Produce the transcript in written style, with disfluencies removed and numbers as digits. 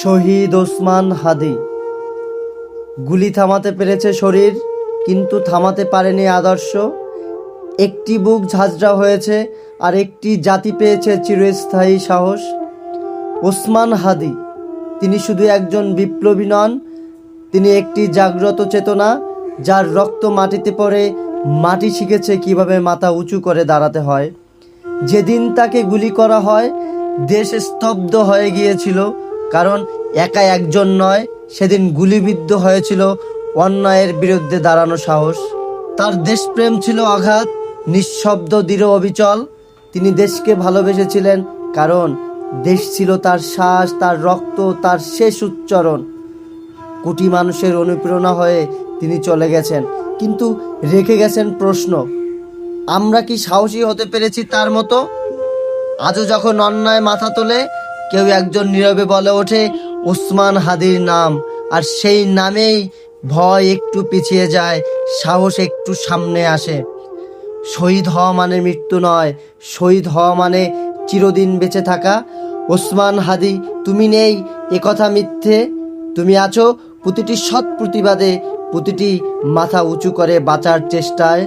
শহীদ ওসমান হাদি। গুলি থামাতে পেরেছে শরীর, কিন্তু থামাতে পারেনি আদর্শ। একটি বুক ঝাঁঝরা হয়েছে, আর একটি জাতি পেয়েছে চিরস্থায়ী সাহস। ওসমান হাদি, তিনি শুধু একজন বিপ্লবী নন, তিনি একটি জাগ্রত চেতনা, যার রক্ত মাটিতে পড়ে মাটি শিখেছে কিভাবে মাথা উঁচু করে দাঁড়াতে হয়। যেদিন তাকে গুলি করা হয়, দেশ স্তব্ধ হয়ে গিয়েছিল, কারণ একা একজন নয়, সেদিন গুলিবিদ্ধ হয়েছিল অন্যায়ের বিরুদ্ধে দাঁড়ানো সাহস। তার দেশপ্রেম ছিল অগাধ, নিঃশব্দ, দৃঢ়, অবিচল। তিনি দেশকে ভালোবেসেছিলেন কারণ দেশ ছিল তার শ্বাস, তার রক্ত, তার শেষ উচ্চারণ। কোটি মানুষের অনুপ্রেরণা হয়ে তিনি চলে গেছেন, কিন্তু রেখে গেছেন প্রশ্ন, আমরা কি সাহসী হতে পেরেছি তার মতো? আজও যখন অন্যায় মাথা তোলে, কেউ একজন নীরবে বলে ওঠে ওসমান হাদির নাম, আর সেই নামেই ভয় একটু পিছিয়ে যায়, সাহস একটু সামনে আসে। শহীদ হওয়া মানে মৃত্যু নয়, শহীদ হওয়া মানে চিরদিন বেঁচে থাকা। ওসমান হাদি, তুমি নেই এ কথা মিথ্যে, তুমি আছো প্রতিটি সৎ প্রতিবাদে, প্রতিটি মাথা উঁচু করে বাঁচার চেষ্টায়।